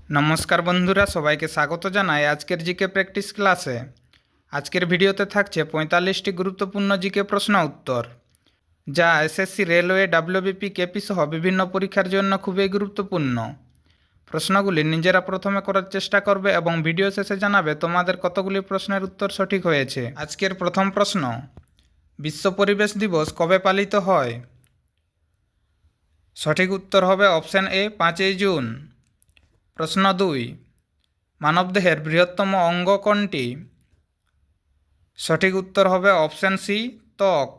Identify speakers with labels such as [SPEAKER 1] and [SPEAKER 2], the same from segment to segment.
[SPEAKER 1] নমস্কার বন্ধুরা, সবাইকে স্বাগত জানাই আজকের জিকে প্র্যাকটিস ক্লাসে। আজকের ভিডিওতে থাকছে 45টি গুরুত্বপূর্ণ জিকে প্রশ্ন উত্তর, যা এসএসসি, রেলওয়ে, ডাব্লিউবিপি, কেপি সহ বিভিন্ন পরীক্ষার জন্য খুবই গুরুত্বপূর্ণ। প্রশ্নগুলি নিজেরা প্রথমে করার চেষ্টা করবে এবং ভিডিও শেষে জানাবে তোমাদের কতগুলি প্রশ্নের উত্তর সঠিক হয়েছে। আজকের প্রথম প্রশ্ন, বিশ্ব পরিবেশ দিবস কবে পালিত হয়? সঠিক উত্তর হবে অপশন এ, 5ই জুন। প্রশ্ন 2, মানবদেহের বৃহত্তম অঙ্গ কোনটি? সঠিক উত্তর হবে অপশন সি, ত্বক।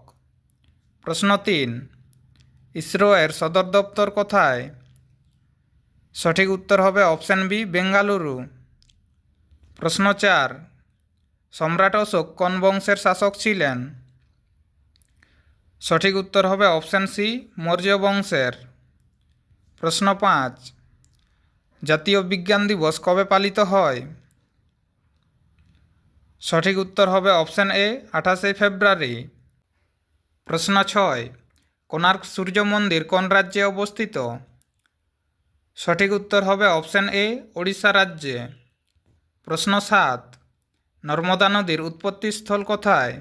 [SPEAKER 1] প্রশ্ন 3, ইসরো এর সদর দপ্তর কোথায়? সঠিক উত্তর হবে অপশন বি, বেঙ্গালুরু। প্রশ্ন 4, সম্রাট অশোক কোন বংশের শাসক ছিলেন? সঠিক উত্তর হবে অপশন সি, মৌর্য বংশের। প্রশ্ন 5, জাতীয় বিজ্ঞান দিবস কবে পালিত হয়? সঠিক উত্তর হবে অপশন এ, 28শে ফেব্রুয়ারি। প্রশ্ন 6, কোণার্ক সূর্য মন্দির কোন রাজ্যে অবস্থিত? সঠিক উত্তর হবে অপশন এ, ওড়িশা রাজ্যে। প্রশ্ন 7, নর্মদা নদীর উৎপত্তিস্থল কোথায়?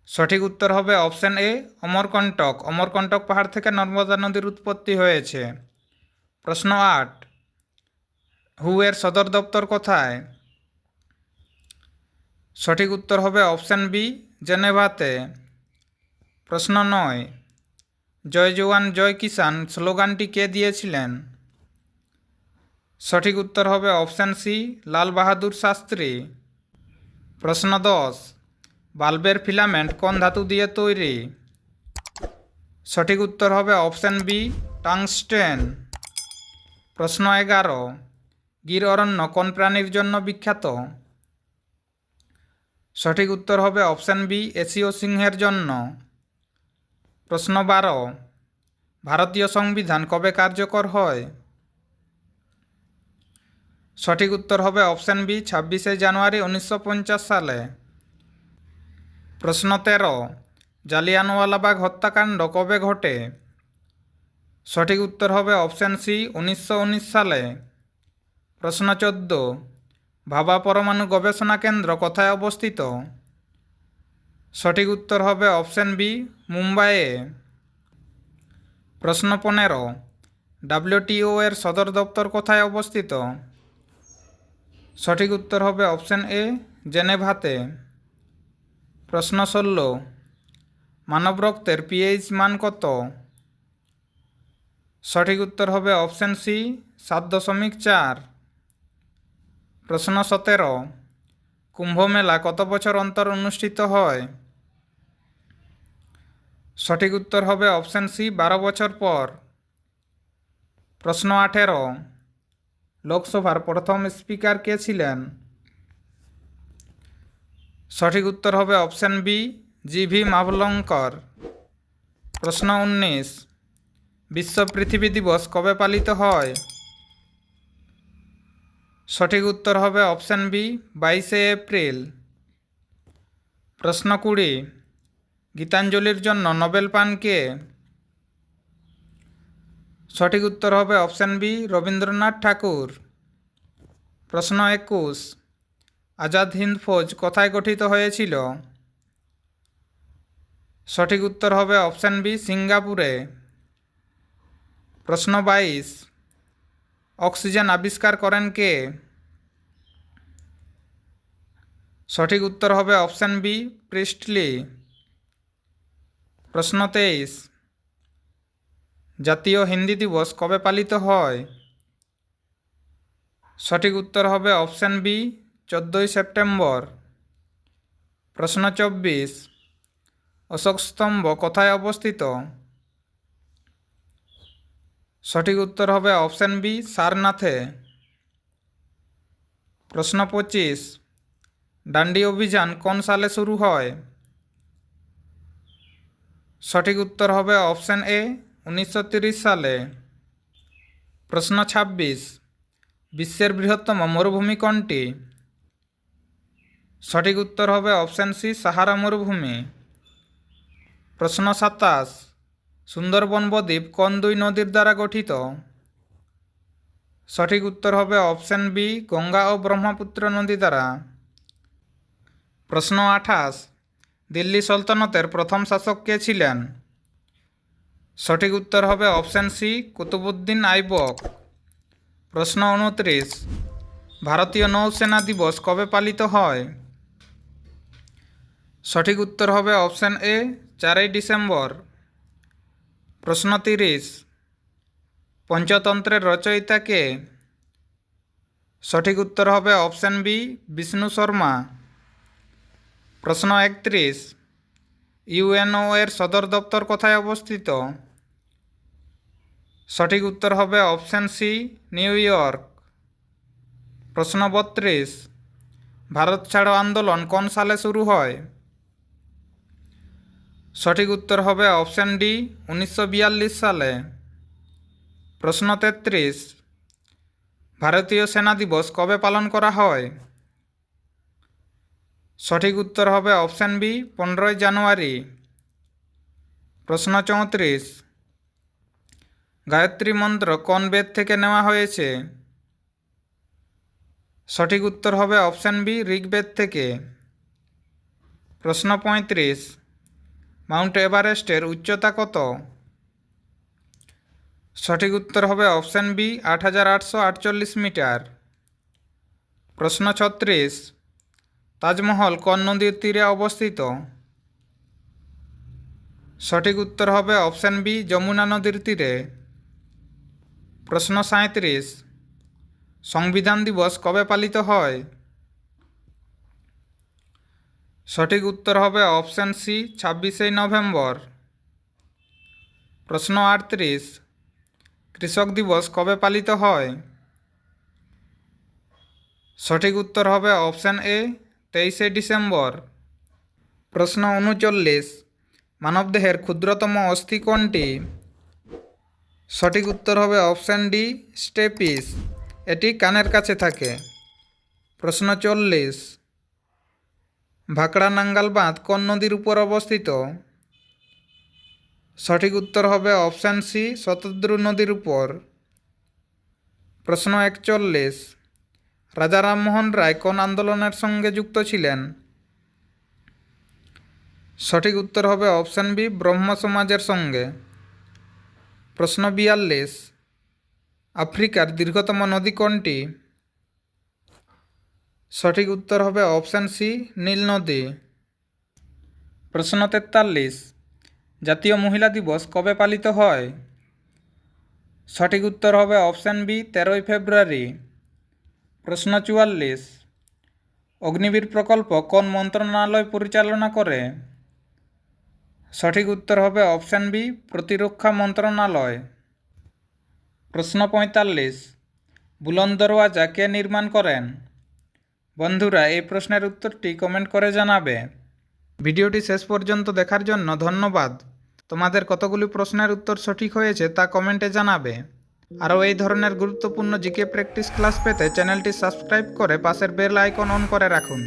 [SPEAKER 1] সঠিক উত্তর হবে অপশন এ, অমরকণ্টক। অমরকণ্টক পাহাড় থেকে নর্মদা নদীর উৎপত্তি হয়েছে। প্রশ্ন 8, হু এর সদর দপ্তর কোথায়? সঠিক উত্তর হবে অপশন বি, জেনেভাতে। প্রশ্ন 9, জয় জওয়ান জয় কিষান স্লোগানটি কে দিয়েছিলেন? সঠিক উত্তর হবে অপশন সি, লাল বাহাদুর শাস্ত্রী। প্রশ্ন 10, বাল্বের ফিলামেন্ট কোন ধাতু দিয়ে তৈরি? সঠিক উত্তর হবে অপশন বি, টাংস্টেন। প্রশ্ন 11, গির অরণ্য কোন প্রাণীর জন্য বিখ্যাত? সঠিক উত্তর হবে অপশন বি, এশীয় সিংহের জন্য। প্রশ্ন 12, ভারতীয় সংবিধান কবে কার্যকর হয়? সঠিক উত্তর হবে অপশন বি, 26শে জানুয়ারি 1950 সালে। প্রশ্ন 13, জালিয়ানওয়ালাবাগ হত্যাকাণ্ড কবে ঘটে? সঠিক উত্তর হবে অপশন সি, 1919 সালে। প্রশ্ন 14, ভাবা পরমাণু গবেষণা কেন্দ্র কোথায় অবস্থিত? সঠিক উত্তর হবে অপশন বি, মুম্বাইয়ে। প্রশ্ন 15, ডাব্লিউটিও এর সদর দপ্তর কোথায় অবস্থিত? সঠিক উত্তর হবে অপশন এ, জেনেভাতে। প্রশ্ন 16, মানব রক্তের পিএইচ মান কত? সঠিক উত্তর হবে অপশন সি, 7.4। প্রশ্ন 17, কুম্ভ মেলা কত বছর অন্তর অনুষ্ঠিত হয়? সঠিক উত্তর হবে অপশন সি, 12 বছর পর। প্রশ্ন 18, লোকসভার প্রথম স্পিকার কে ছিলেন? সঠিক উত্তর হবে অপশন বি, জি.ভি. মাভলঙ্কর। প্রশ্ন 19, বিশ্ব পৃথিবী দিবস কবে পালিত হয়? সঠিক উত্তর হবে অপশন বি, 22শে এপ্রিল। প্রশ্ন 20, গীতাঞ্জলির জন্য নোবেল পান কে? সঠিক উত্তর হবে অপশন বি, রবীন্দ্রনাথ ঠাকুর। প্রশ্ন 21, আজাদ হিন্দ ফৌজ কোথায় গঠিত হয়েছিল? সঠিক উত্তর হবে অপশন বি, সিঙ্গাপুরে। প্রশ্ন 22, অক্সিজেন আবিষ্কার করেন কে? সঠিক উত্তর হবে অপশন বি, প্রিস্টলি। প্রশ্ন 23, জাতীয় হিন্দি দিবস কবে পালিত হয়? সঠিক উত্তর হবে অপশন বি, 14ই সেপ্টেম্বর। প্রশ্ন 24, অশোক স্তম্ভ কোথায় অবস্থিত? সঠিক উত্তর হবে অপশন বি, সারনাথে। প্রশ্ন 25, ডান্ডি অভিযান কোন সালে শুরু হয়? সঠিক উত্তর হবে অপশন এ, 1930 সালে। প্রশ্ন 26, বিশ্বের বৃহত্তম মরুভূমি কোনটি? সঠিক উত্তর হবে অপশন সি, সাহারা মরুভূমি। প্রশ্ন 27, সুন্দরবন বদ্বীপ কোন দুই নদীর দ্বারা গঠিত? সঠিক উত্তর হবে অপশন বি, গঙ্গা ও ব্রহ্মপুত্র নদী দ্বারা। প্রশ্ন 28, দিল্লি সালতানাতের প্রথম শাসক কে ছিলেন? সঠিক উত্তর হবে অপশন সি, কুতুবউদ্দিন আইবক। প্রশ্ন 29, ভারতীয় নৌসেনা দিবস কবে পালিত হয়? সঠিক উত্তর হবে অপশন এ, 4 ডিসেম্বর। প্রশ্ন 30, পঞ্চতন্ত্রের রচয়িতা কে? সঠিক উত্তর হবে অপশন বি, বিষ্ণু শর্মা। প্রশ্ন 31, ইউএনও এর সদর দপ্তর কোথায় অবস্থিত? সঠিক উত্তর হবে অপশন সি, নিউ ইয়র্ক। প্রশ্ন 32, ভারত ছাড়ো আন্দোলন কোন সালে শুরু হয়? সঠিক উত্তর হবে অপশন ডি, 1942 সালে। প্রশ্ন 33, ভারতীয় সেনা দিবস কবে পালন করা হয়? সঠিক উত্তর হবে অপশন বি, 15 জানুয়ারি। প্রশ্ন 34, গায়ত্রী মন্ত্র কোন বেদ থেকে নেওয়া হয়েছে? সঠিক উত্তর হবে অপশন বি, ঋগ্বেদ থেকে। প্রশ্ন 35, মাউন্ট এভারেস্টের উচ্চতা কত? সঠিক উত্তর হবে অপশন বি, 8848 মিটার। প্রশ্ন 36, তাজমহল কোন নদীর তীরে অবস্থিত? সঠিক উত্তর হবে অপশন বি, যমুনা নদীর তীরে। প্রশ্ন 37, সংবিধান দিবস কবে পালিত হয়? সঠিক উত্তর হবে অপশন সি, 26 নভেম্বর। প্রশ্ন 38, কৃষক দিবস কবে পালিত হয়? সঠিক উত্তর হবে অপশন এ, 23 ডিসেম্বর। প্রশ্ন 39, মানবদেহের ক্ষুদ্রতম অস্থি কোনটি? সঠিক উত্তর হবে অপশন ডি, স্টেপিস। এটি কানের কাছে থাকে। প্রশ্ন 40, ভাকড়া নাঙ্গাল বাঁধ কোন নদীর উপর অবস্থিত? সঠিক উত্তর হবে অপশন সি, শতদ্রু নদীর উপর। প্রশ্ন 41, রাজা রামমোহন রায় কোন আন্দোলনের সঙ্গে যুক্ত ছিলেন? সঠিক উত্তর হবে অপশন বি, ব্রহ্ম সমাজের সঙ্গে। প্রশ্ন 42, আফ্রিকার দীর্ঘতম নদী কোনটি? সঠিক উত্তর হবে অপশন সি, নীল নদী। প্রশ্ন 43, জাতীয় মহিলা দিবস কবে পালিত হয়? সঠিক উত্তর হবে অপশন বি, 13 ফেব্রুয়ারি। প্রশ্ন 44, অগ্নিবীর প্রকল্প কোন মন্ত্রণালয় পরিচালনা করে? সঠিক উত্তর হবে অপশন বি, প্রতিরক্ষা মন্ত্রণালয়। প্রশ্ন 45, বুলন্দ দরওয়াজা কে নির্মাণ করেন? বন্ধুরা, এই প্রশ্নের উত্তরটি কমেন্ট করে জানাবে। ভিডিওটি শেষ পর্যন্ত দেখার জন্য ধন্যবাদ। তোমাদের কতগুলি প্রশ্নের উত্তর সঠিক হয়েছে তা কমেন্টে জানাবে। আরও এই ধরনের গুরুত্বপূর্ণ জিকে প্র্যাকটিস ক্লাস পেতে চ্যানেলটি সাবস্ক্রাইব করে পাশের বেল আইকন অন করে রাখুন।